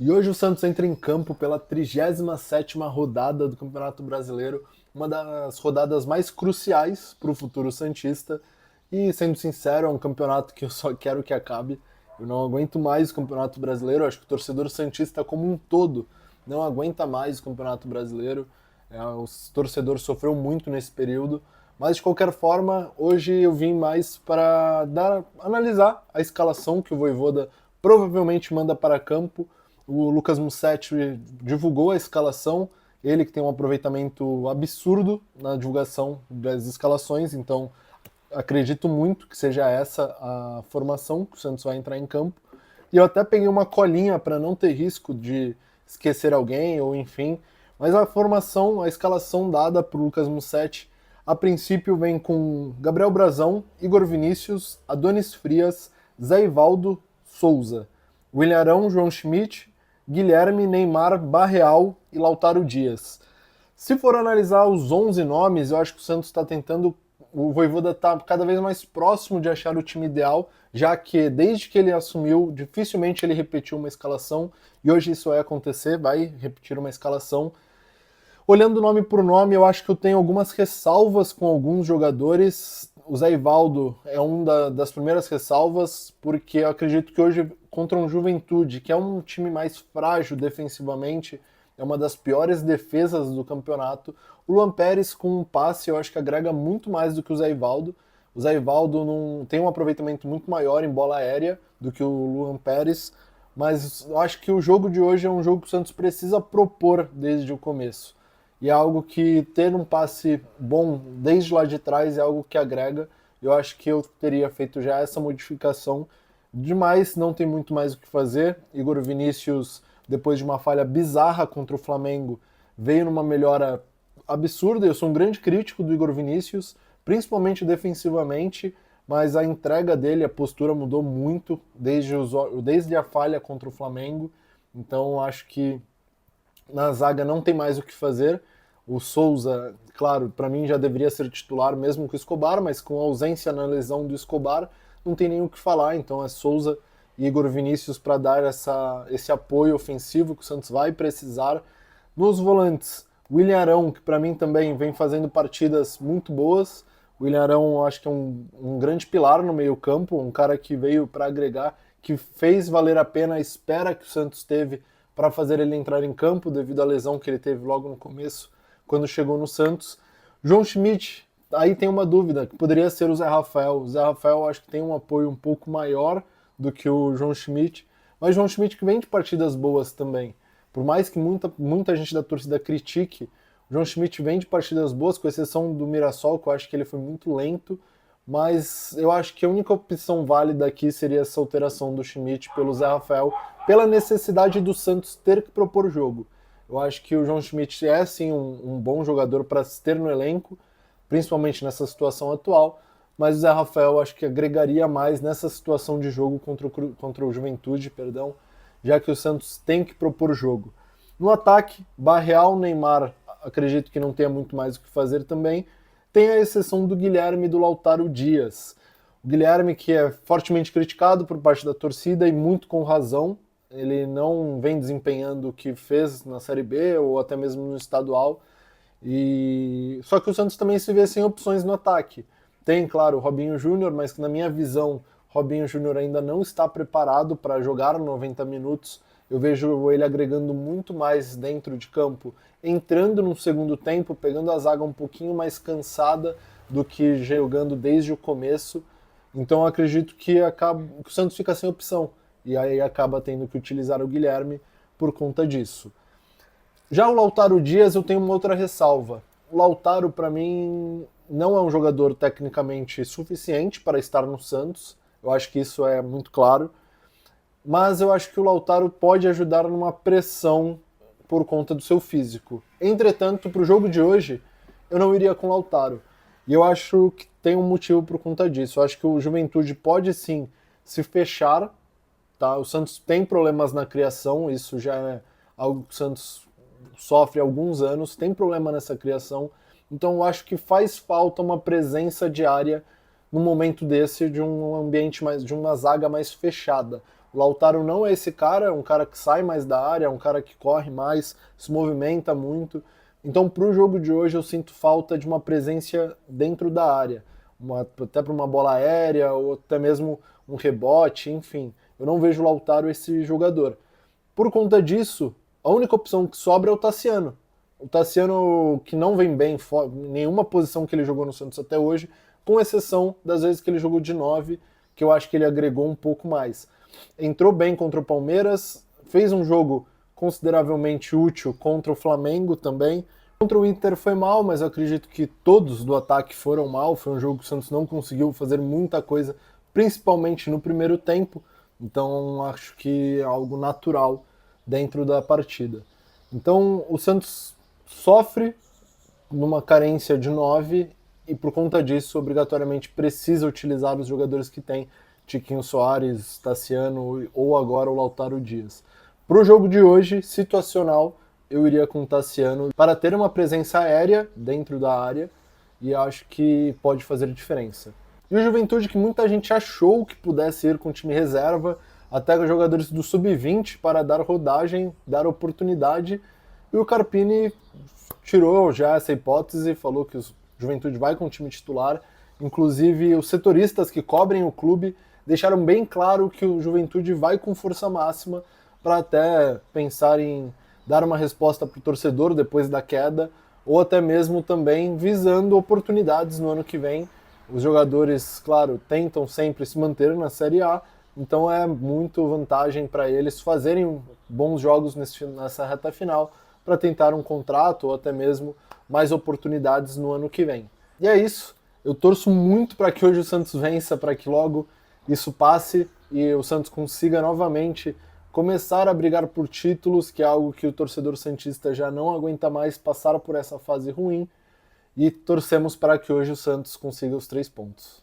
E hoje o Santos entra em campo pela 37ª rodada do Campeonato Brasileiro, uma das rodadas mais cruciais para o futuro santista. E, sendo sincero, é um campeonato que eu só quero que acabe. Eu não aguento mais o Campeonato Brasileiro. Eu acho que o torcedor santista como um todo não aguenta mais o Campeonato Brasileiro. O torcedor sofreu muito nesse período. Mas, de qualquer forma, hoje eu vim mais para analisar a escalação que o Vojvoda provavelmente manda para campo. O Lucas Musetti divulgou a escalação, ele que tem um aproveitamento absurdo na divulgação das escalações, então acredito muito que seja essa a formação que o Santos vai entrar em campo. E eu até peguei uma colinha para não ter risco de esquecer alguém ou enfim, mas a formação, a escalação dada para o Lucas Musetti, a princípio vem com Gabriel Brazão, Igor Vinícius, Adonis Frias, Zé Ivaldo, Souza, William Arão, João Schmidt, Guilherme, Neymar, Barreal e Lautaro Dias. Se for analisar os 11 nomes, eu acho que o Santos está tentando. O Vojvoda está cada vez mais próximo de achar o time ideal, já que desde que ele assumiu, dificilmente ele repetiu uma escalação, e hoje isso vai acontecer, vai repetir uma escalação. Olhando nome por nome, eu acho que eu tenho algumas ressalvas com alguns jogadores. O Zé Ivaldo é das primeiras ressalvas, porque eu acredito que hoje, contra um Juventude, que é um time mais frágil defensivamente, é uma das piores defesas do campeonato. O Luan Pérez, com um passe, eu acho que agrega muito mais do que o Zé Ivaldo. O Zé Ivaldo não, tem um aproveitamento muito maior em bola aérea do que o Luan Pérez, mas eu acho que o jogo de hoje é um jogo que o Santos precisa propor desde o começo. E é algo que ter um passe bom desde lá de trás é algo que agrega. Eu acho que eu teria feito já essa modificação. Demais, não tem muito mais o que fazer. Igor Vinícius, depois de uma falha bizarra contra o Flamengo, veio numa melhora absurda. Eu sou um grande crítico do Igor Vinícius, principalmente defensivamente, mas a entrega dele, a postura mudou muito desde a falha contra o Flamengo. Então acho que na zaga não tem mais o que fazer. O Souza, claro, para mim já deveria ser titular mesmo com o Escobar, mas com a ausência na lesão do Escobar, não tem nem o que falar. Então é Souza e Igor Vinícius para dar esse apoio ofensivo que o Santos vai precisar. Nos volantes, William Arão, que para mim também vem fazendo partidas muito boas. O William Arão acho que é um grande pilar no meio campo, um cara que veio para agregar, que fez valer a pena a espera que o Santos teve para fazer ele entrar em campo devido à lesão que ele teve logo no começo, quando chegou no Santos. João Schmidt, aí tem uma dúvida, que poderia ser o Zé Rafael. O Zé Rafael acho que tem um apoio um pouco maior do que o João Schmidt, mas o João Schmidt que vem de partidas boas também. Por mais que muita gente da torcida critique, o João Schmidt vem de partidas boas, com exceção do Mirassol, que eu acho que ele foi muito lento, mas eu acho que a única opção válida aqui seria essa alteração do Schmidt pelo Zé Rafael, pela necessidade do Santos ter que propor jogo. Eu acho que o João Schmidt é sim um bom jogador para se ter no elenco, principalmente nessa situação atual, mas o Zé Rafael acho que agregaria mais nessa situação de jogo contra o Juventude, perdão, já que o Santos tem que propor jogo. No ataque, Barreal, Neymar, acredito que não tenha muito mais o que fazer também. Tem a exceção do Guilherme e do Lautaro Dias. O Guilherme, que é fortemente criticado por parte da torcida e muito com razão, ele não vem desempenhando o que fez na Série B ou até mesmo no estadual. E só que o Santos também se vê sem opções no ataque. Tem, claro, o Robinho Júnior, mas que na minha visão, Robinho Júnior ainda não está preparado para jogar 90 minutos. Eu vejo ele agregando muito mais dentro de campo, entrando no segundo tempo, pegando a zaga um pouquinho mais cansada do que jogando desde o começo. Então eu acredito que o Santos fica sem opção e aí acaba tendo que utilizar o Guilherme por conta disso. Já o Lautaro Dias eu tenho uma outra ressalva. O Lautaro, para mim, não é um jogador tecnicamente suficiente para estar no Santos. Eu acho que isso é muito claro. Mas eu acho que o Lautaro pode ajudar numa pressão por conta do seu físico. Entretanto, para o jogo de hoje, eu não iria com o Lautaro. E eu acho que tem um motivo por conta disso. Eu acho que o Juventude pode sim se fechar. Tá? O Santos tem problemas na criação, isso já é algo que o Santos sofre há alguns anos, tem problema nessa criação. Então eu acho que faz falta uma presença diária no momento desse de um ambiente mais, de uma zaga mais fechada. O Lautaro não é esse cara, é um cara que sai mais da área, é um cara que corre mais, se movimenta muito. Então, para o jogo de hoje, eu sinto falta de uma presença dentro da área, até para uma bola aérea ou até mesmo um rebote, enfim. Eu não vejo o Lautaro esse jogador. Por conta disso, a única opção que sobra é o Tassiano. O Tassiano que não vem bem em nenhuma posição que ele jogou no Santos até hoje, com exceção das vezes que ele jogou de 9, que eu acho que ele agregou um pouco mais. Entrou bem contra o Palmeiras, fez um jogo consideravelmente útil contra o Flamengo também. Contra o Inter foi mal, mas eu acredito que todos do ataque foram mal. Foi um jogo que o Santos não conseguiu fazer muita coisa, principalmente no primeiro tempo. Então acho que é algo natural dentro da partida. Então o Santos sofre numa carência de 9 e por conta disso obrigatoriamente precisa utilizar os jogadores que tem, Tiquinho Soares, Tassiano ou agora o Lautaro Dias. Para o jogo de hoje, situacional, eu iria com o Tassiano para ter uma presença aérea dentro da área e acho que pode fazer diferença. E o Juventude, que muita gente achou que pudesse ir com o time reserva, até com jogadores do sub-20 para dar rodagem, dar oportunidade, e o Carpini tirou já essa hipótese, falou que o Juventude vai com o time titular. Inclusive, os setoristas que cobrem o clube deixaram bem claro que o Juventude vai com força máxima para até pensar em dar uma resposta para o torcedor depois da queda, ou até mesmo também visando oportunidades no ano que vem. Os jogadores, claro, tentam sempre se manter na Série A, então é muito vantagem para eles fazerem bons jogos nessa reta final para tentar um contrato ou até mesmo mais oportunidades no ano que vem. E é isso. Eu torço muito para que hoje o Santos vença, para que logo isso passe e o Santos consiga novamente começar a brigar por títulos, que é algo que o torcedor santista já não aguenta mais passar por essa fase ruim, e torcemos para que hoje o Santos consiga os 3 pontos.